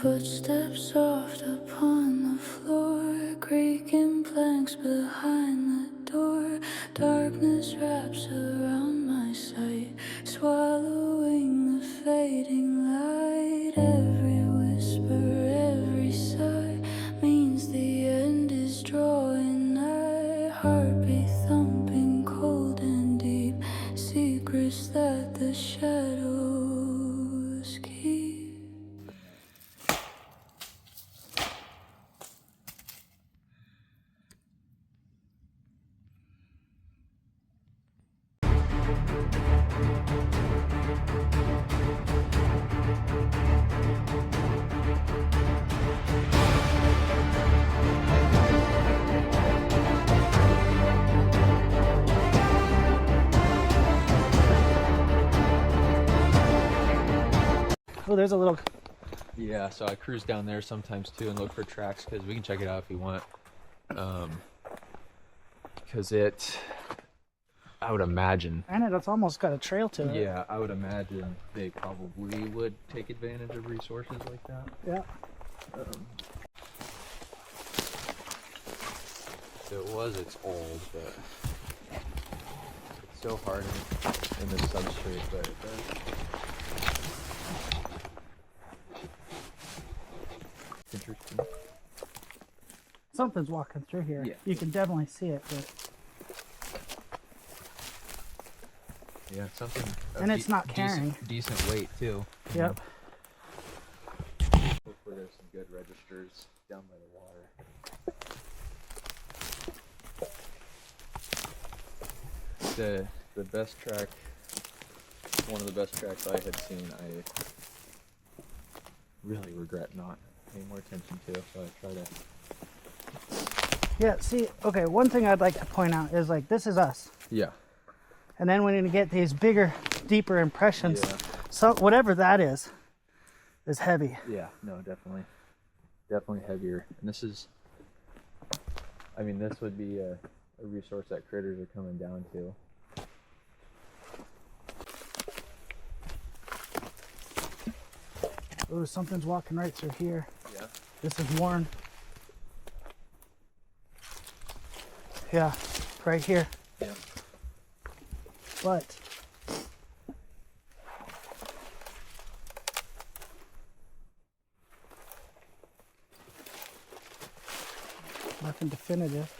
Footsteps soft upon the floor, creaking planks behind the door. Darkness wraps around my sight, swallowing the fading light. Every whisper, every sigh means the end is drawing nigh. Heartbeat thumping cold and deep, secrets that the shadows keep. Oh, there's a little... Yeah, so I cruise down there sometimes too and look for tracks because we can check it out if you want. Because I would imagine. And it's almost got a trail to it. Yeah, I would imagine they probably would take advantage of resources like that. Yeah. So it was, it's old, but it's so hard in the substrate, but it does. Interesting. Something's walking through here. Yeah. You can definitely see it, but... Yeah, something. And it's not carrying. Decent weight too. Yep. Hopefully there's some good registers down by the water. The best track, one of the best tracks I had seen, I really regret not paying more attention to, so I try to. Yeah, see, okay, one thing I'd like to point out is, like, this is us. Yeah. And then when you get these bigger, deeper impressions, Yeah. so whatever that is heavy. Yeah, no, definitely. Definitely heavier. And this is, I mean, this would be a resource that critters are coming down to. Ooh, something's walking right through here. Yeah. This is worn. Yeah, right here. Yeah. But nothing definitive.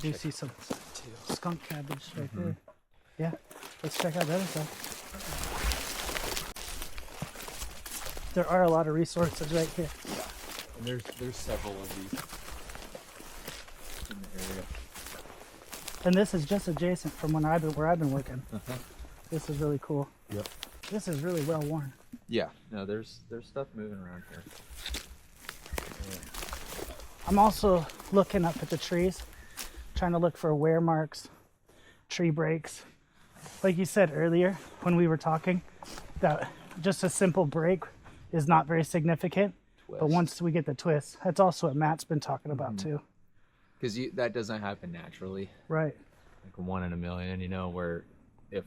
Do you see some skunk cabbage right there? Yeah, let's check out the other side. There are a lot of resources right here. Yeah. And there's several of these in the area. And this is just adjacent from where I've been working. Uh-huh. This is really cool. Yep. This is really well worn. Yeah. No, there's stuff moving around here. I'm also looking up at the trees, trying to look for wear marks, tree breaks. Like you said earlier when we were talking, that just a simple break is not very significant. Twist. But once we get the twist, that's also what Matt's been talking about too. Because that doesn't happen naturally. Right. Like 1 in a million, you know, where if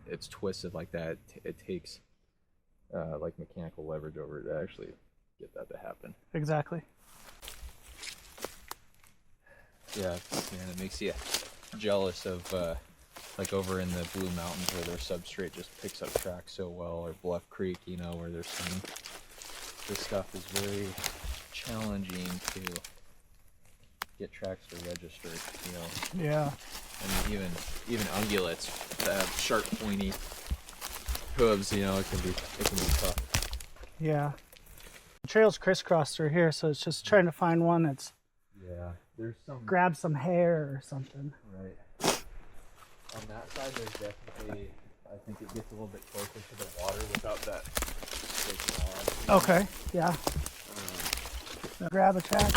it's twisted like that, it takes like mechanical leverage over it to actually get that to happen. Exactly. Yeah, and it makes you jealous of like over in the Blue Mountains where their substrate just picks up tracks so well, or Bluff Creek, you know, where there's some, this stuff is very challenging to get tracks to register, you know. Yeah. I mean, even ungulates that have sharp, pointy hooves, you know, it can be tough. Yeah. The trail's crisscrossed through here, so it's just trying to find one that's There's some grab some hair or something. right on that side. There's definitely, I think it gets a little bit closer to the water without that big log. Okay, yeah. Grab a track.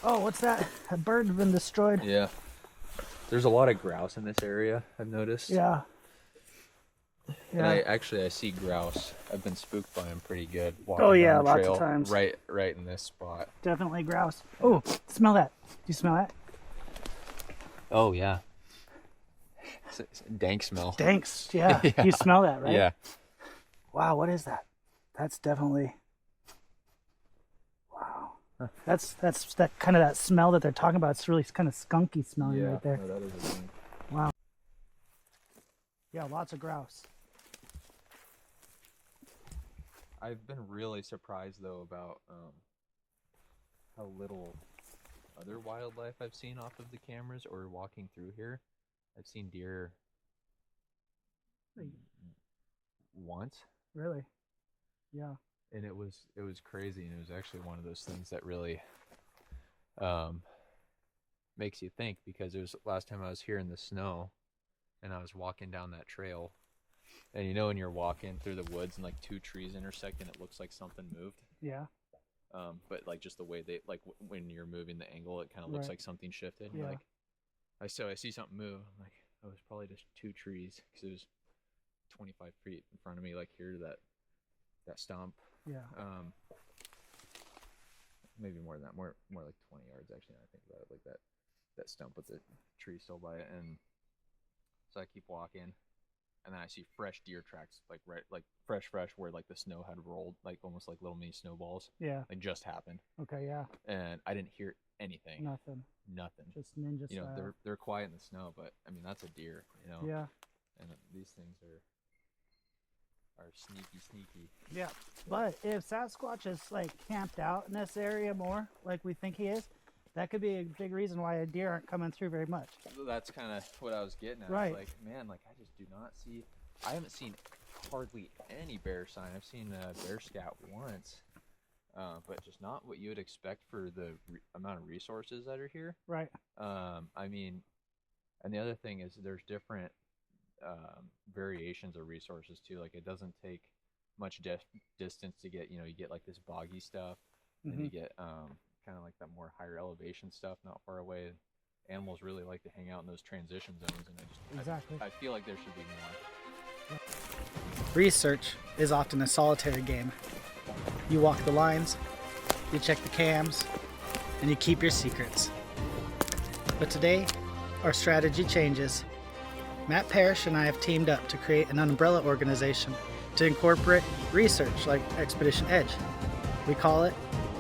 Oh, what's that? A bird's been destroyed. Yeah, there's a lot of grouse in this area, I've noticed. Yeah. And I see grouse. I've been spooked by them pretty good. Walking Oh yeah, down the lots trail, of times. Right in this spot. Definitely grouse. Oh, smell that. Do you smell that? Oh yeah. It's a dank smell. Danks, yeah. Yeah. You smell that, right? Yeah. Wow, what is that? That's definitely. Wow. That's that kind of that smell that they're talking about. It's really kind of skunky smelling right there. No, that is a thing. Wow. Yeah, lots of grouse. I've been really surprised though about how little other wildlife I've seen off of the cameras or walking through here. I've seen deer once. Really? Yeah. And it was crazy, and it was actually one of those things that really makes you think, because it was last time I was here in the snow and I was walking down that trail, and you know when you're walking through the woods and like two trees intersect and it looks like something moved. Yeah. But like just the way they like when you're moving the angle, it kind of looks like something shifted. Yeah. Like I see something move. I'm like, oh, it was probably just two trees, because it was 25 feet in front of me, like here to that stump. Yeah. Maybe more than that, more like 20 yards actually. Now I think about it, like that stump with the tree still by it, and so I keep walking, and then I see fresh deer tracks, like fresh, where like the snow had rolled, like almost like little mini snowballs. Yeah. Like just happened. Okay. Yeah. And I didn't hear anything. Nothing. Just ninja you know, style. they're quiet in the snow, but I mean that's a deer, you know. Yeah. And these things are sneaky. Yeah, but if Sasquatch is like camped out in this area more, like we think he is, that could be a big reason why a deer aren't coming through very much. That's kind of what I was getting at. Right. Like, man, like I just do not see. I haven't seen hardly any bear sign. I've seen bear scat once, but just not what you would expect for the amount of resources that are here. Right. I mean, and the other thing is there's different variations of resources too. Like it doesn't take much distance to get, you know, you get like this boggy stuff, and you get kind of like that more higher elevation stuff not far away. Animals really like to hang out in those transition zones, and I feel like there should be more. Research is often a solitary game. You walk the lines, you check the cams, and you keep your secrets. But today, our strategy changes. Matt Parrish and I have teamed up to create an umbrella organization to incorporate research like Expedition Edge. We call it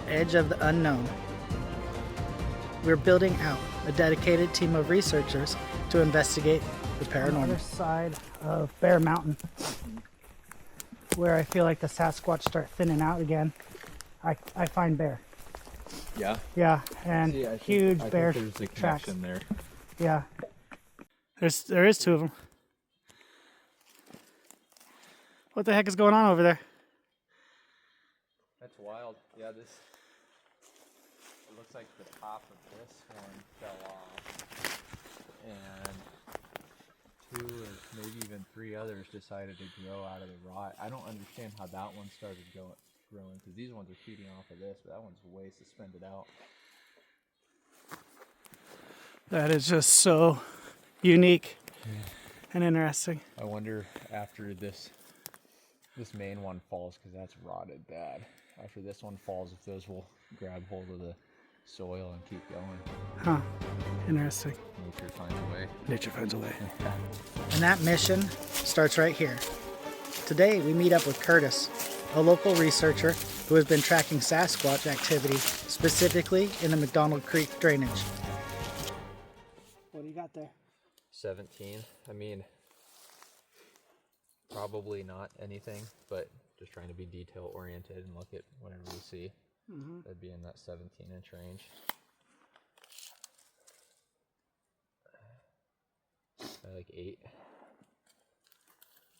Edge of the Unknown. We're building out a dedicated team of researchers to investigate the paranormal. On the other side of Bear Mountain, where I feel like the Sasquatch start thinning out again, I find bear. Yeah. Yeah, and huge bear there's a tracks. connection there. Yeah. There is two of them. What the heck is going on over there? That's wild. Yeah, it looks like the top of this one fell off, and two or maybe even three others decided to grow out of the rot. I don't understand how that one started growing, because these ones are feeding off of this, but that one's way suspended out. That is just so unique and interesting. I wonder after this main one falls, because that's rotted bad. After this one falls, if those will grab hold of the soil and keep going. Huh. Interesting. Nature finds a way. Nature finds a way. And that mission starts right here. Today we meet up with Curtis, a local researcher who has been tracking Sasquatch activity specifically in the Mcdonald Creek drainage. What do you got there? 17. I mean, probably not anything, but just trying to be detail oriented and look at whatever we see. That'd be in that 17-inch range. Like 8.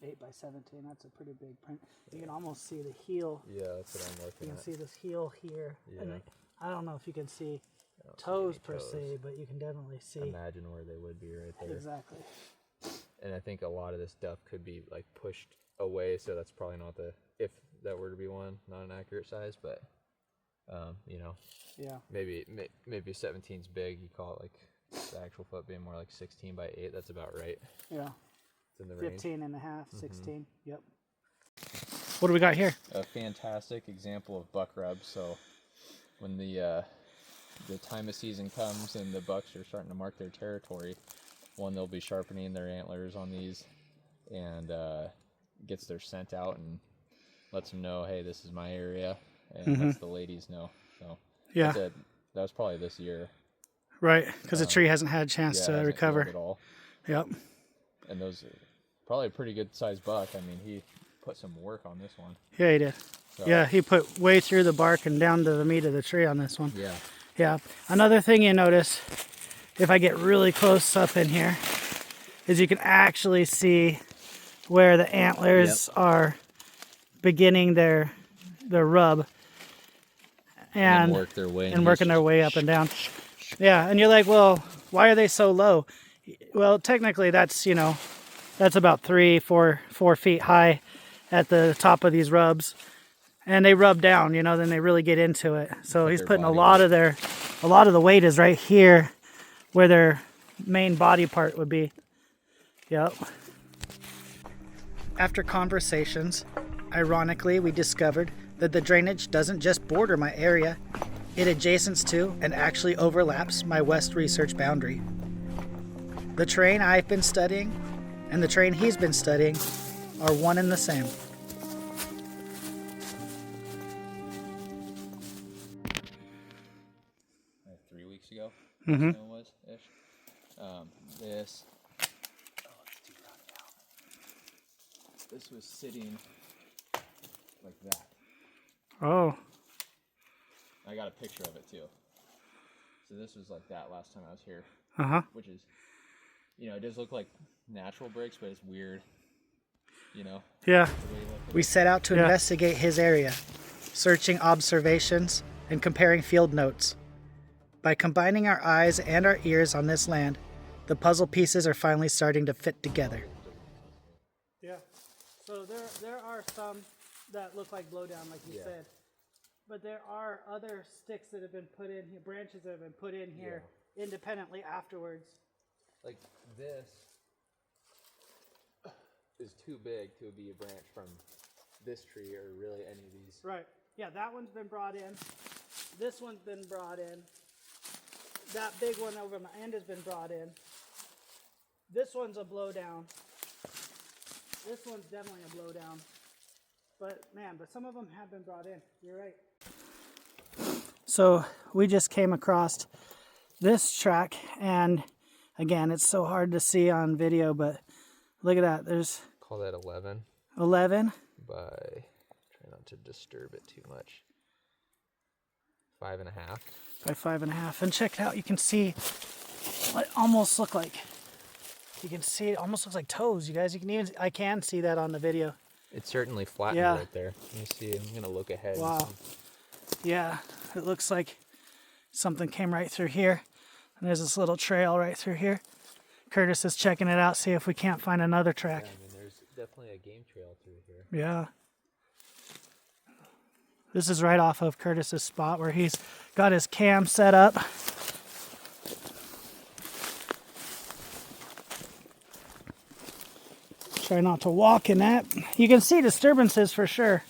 8 by 17, that's a pretty big print. You can almost see the heel. Yeah, that's what I'm looking You at. can see this heel here. Yeah. And I don't know if you can see toes per se, but you can definitely see. Imagine where they would be right there. Exactly. And I think a lot of this stuff could be like pushed away, so that's probably not if that were to be one, not an accurate size, but you know, yeah, maybe 17's big. You call it like the actual foot being more like 16 by 8. That's about right. Yeah. It's in the range. 15 and a half, 16. Yep. What do we got here? A fantastic example of buck rub. So when the time of season comes and the bucks are starting to mark their territory, one, they'll be sharpening their antlers on these, and gets their scent out and lets them know, hey, this is my area, and lets the ladies know. So Yeah. that was probably this year. Right, because the tree hasn't had a chance to hasn't recover. healed at all. Yep. And those are probably a pretty good sized buck. I mean, he put some work on this one. Yeah, he did. So, Yeah, he put way through the bark and down to the meat of the tree on this one. Yeah. Yeah. Another thing you notice, if I get really close up in here, is you can actually see where the antlers are beginning their rub and work their way and working their way up and down. Yeah, and you're like, well, why are they so low? Well, technically that's, you know, that's about 4 feet high at the top of these rubs, and they rub down, you know, then they really get into it. So he's putting a lot of the weight is right here where their main body part would be. Yep. After conversations, ironically, we discovered that the drainage doesn't just border my area, it adjacents to and actually overlaps my west research boundary. The terrain I've been studying and the terrain he's been studying are one and the same. Like 3 weeks ago, Mm-hmm. it was ish. This. Oh, let's do that now. This was sitting like that. Oh, I got a picture of it too. So this was like that last time I was here. uh-huh. Which is, you know, it does look like natural breaks, but it's weird. You know. Yeah. The way you look at We it. set out to investigate his area, searching observations and comparing field notes. By combining our eyes and our ears on this land, the puzzle pieces are finally starting to fit together. Yeah, so there are some that look like blowdown, like you said. But there are other sticks that have been put in here, branches that have been put in here independently afterwards. Like this is too big to be a branch from this tree or really any of these. Right. Yeah, that one's been brought in. This one's been brought in. That big one over my end has been brought in. This one's a blowdown. This one's definitely a blowdown. But some of them have been brought in. You're right. So we just came across this track, and again, it's so hard to see on video, but look at that. There's Call that 11 11. by, try not to disturb it too much, 5.5. By 5.5. And check it out. You can see what almost look like. You can see it almost looks like toes, you guys. I can see that on the video. It's certainly flattened right there. Let me see. I'm gonna look ahead. Wow. Yeah, it looks like something came right through here. And there's this little trail right through here. Curtis is checking it out, see if we can't find another track. Yeah, I mean, there's definitely a game trail through here. Yeah. This is right off of Curtis's spot where he's got his cam set up. Try not to walk in that. You can see disturbances for sure.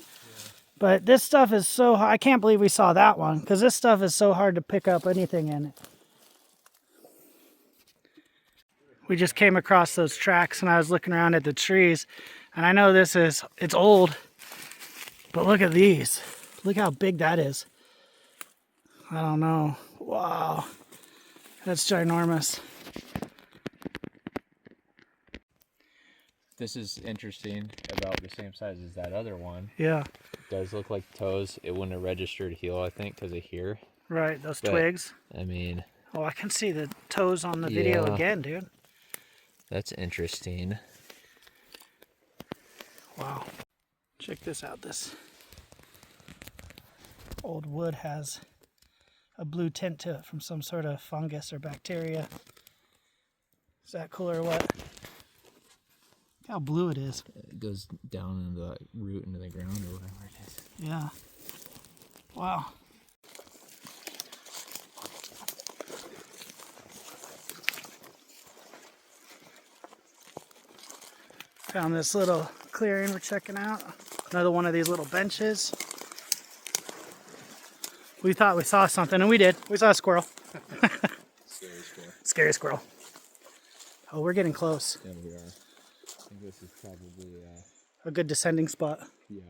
But this stuff is so hard. I can't believe we saw that one, because this stuff is so hard to pick up anything in it. We just came across those tracks, and I was looking around at the trees, and I know it's old, but look at these. Look how big that is. I don't know. Wow. That's ginormous. This is interesting, about the same size as that other one. Yeah. It does look like toes. It wouldn't have registered heel, I think, because of here. Right, those But, twigs. I mean, Oh, I can see the toes on the video again, dude. that's interesting. Wow. Check this out. This old wood has a blue tint to it from some sort of fungus or bacteria. Is that cool or what? Look how blue it is. It goes down into the root into the ground or whatever it is. Yeah. Wow. Found this little clearing we're checking out. Another one of these little benches. We thought we saw something, and we did. We saw a squirrel. Scary squirrel. Scary squirrel. Oh, we're getting close. Yeah, we are. I think this is probably, A good descending spot. yeah.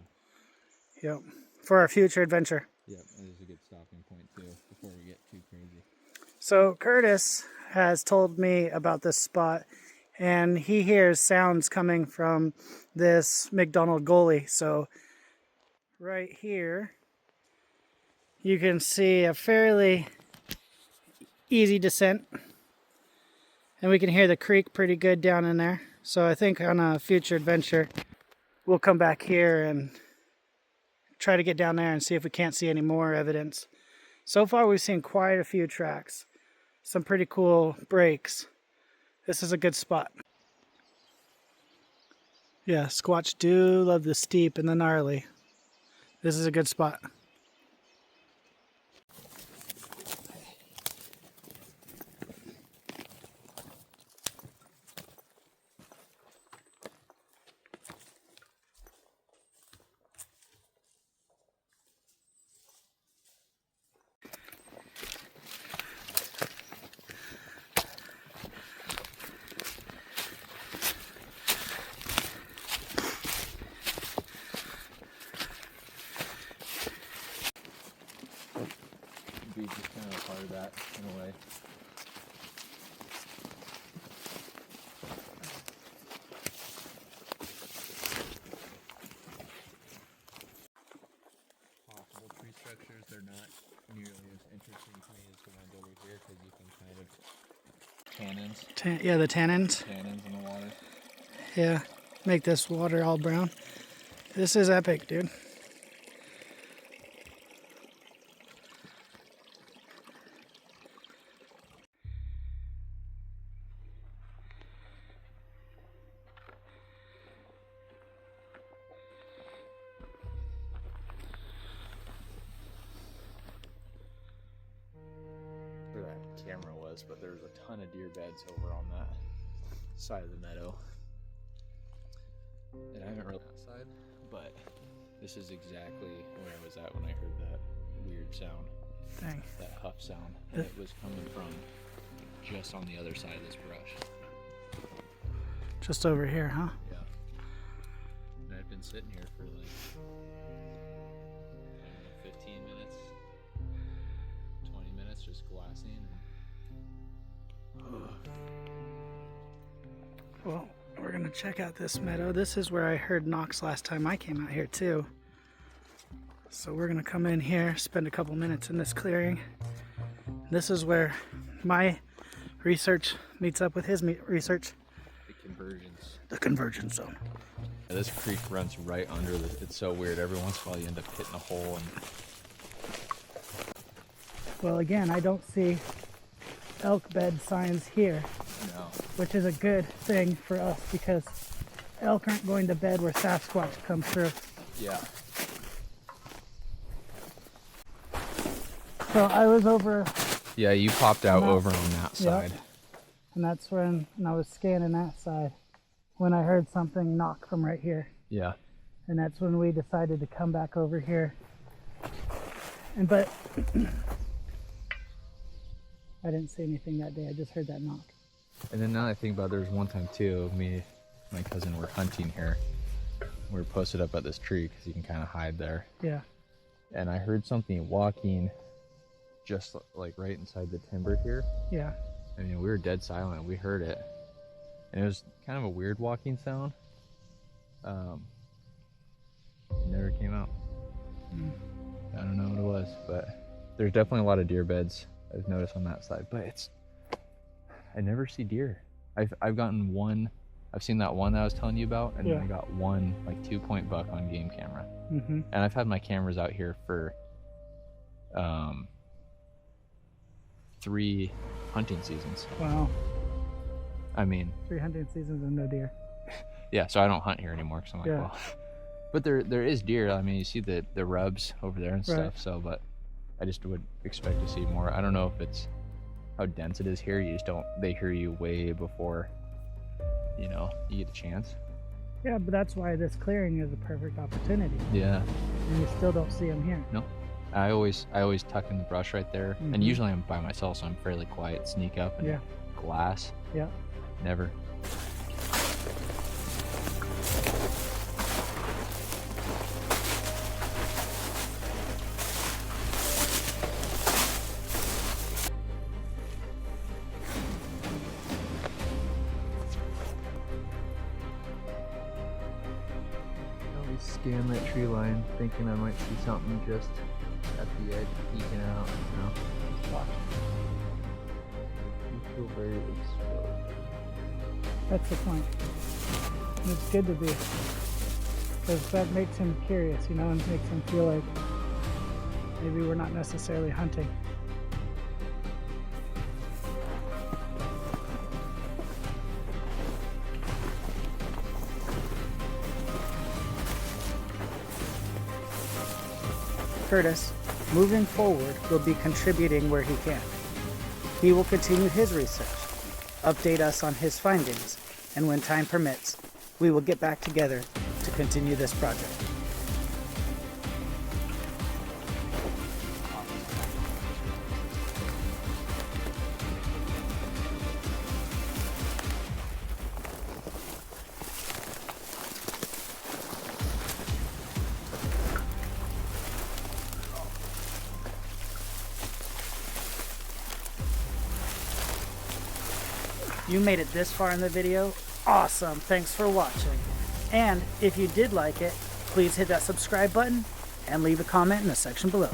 Yep. For our future adventure. Yep, that is a good stopping point too, before we get too crazy. So Curtis has told me about this spot, and he hears sounds coming from this Mcdonald goalie. So right here, you can see a fairly easy descent, and we can hear the creek pretty good down in there. So I think on a future adventure, we'll come back here and try to get down there and see if we can't see any more evidence. So far, we've seen quite a few tracks. Some pretty cool breaks. This is a good spot. Yeah, Squatch do love the steep and the gnarly. This is a good spot. Beach is kind of a part of that in a way. Possible tree structures, they're not nearly as interesting to me as the ones over here because you can kind of tannins. Yeah, the tannins. Tannins in the water. Yeah, make this water all brown. This is epic, dude. Where that camera was, but there's a ton of deer beds over on that side of the meadow. And I haven't really that side, but this is exactly where I was at when I heard that weird sound. Dang. That huff sound. And it was coming from just on the other side of this brush. Just over here, huh? Yeah. And I'd been sitting here for like, I don't know, 15 minutes, 20 minutes just glassing. Well, we're gonna check out this meadow. This is where I heard knocks last time I came out here too. So we're gonna come in here, spend a couple minutes in this clearing. This is where my research meets up with his research. The convergence. The convergence zone. This creek runs right under this. It's so weird. Every once in a while you end up hitting a hole. And Well, again, I don't see elk bed signs here, no. which is a good thing for us because elk aren't going to bed where Sasquatch comes through. Yeah. So I was over, Yeah, you popped out that- over on that side. and that's when I was scanning that side, when I heard something knock from right here. Yeah. And that's when we decided to come back over here. But I didn't see anything that day. I just heard that knock. And then now that I think about it, there was one time too, me and my cousin were hunting here. We were posted up at this tree because you can kind of hide there. Yeah. And I heard something walking just like right inside the timber here. Yeah. I mean, we were dead silent. We heard it. And it was kind of a weird walking sound. It never came out. I don't know what it was, but there's definitely a lot of deer beds I've noticed on that side. But I never see deer. I've gotten one. I've seen that one that I was telling you about, and Yeah. I got one like 2-point buck on game camera. Mm-hmm. And I've had my cameras out here for 3 hunting seasons. Wow. I mean, 300 seasons and no deer. yeah, so I don't hunt here anymore because I'm like, Yeah. well. But there is deer. I mean, you see the rubs over there and stuff. Right. So, but I just would expect to see more. I don't know if it's how dense it is here. You just don't. They hear you way before, you get a chance. Yeah, but that's why this clearing is a perfect opportunity. Yeah. And you still don't see them here. No. I always tuck in the brush right there. Mhm. And usually I'm by myself, so I'm fairly quiet. Sneak up and Yeah. glass. Yeah. Never. Always scan that tree line, thinking I might see something just at the edge peeking out. You know, just watch. You feel very exposed. That's the point. And it's good to be. Because that makes him curious, you know, and makes him feel like maybe we're not necessarily hunting. Curtis, moving forward, will be contributing where he can. He will continue his research, update us on his findings, and when time permits, we will get back together to continue this project. You made it this far in the video? Awesome, thanks for watching. And if you did like it, please hit that subscribe button and leave a comment in the section below.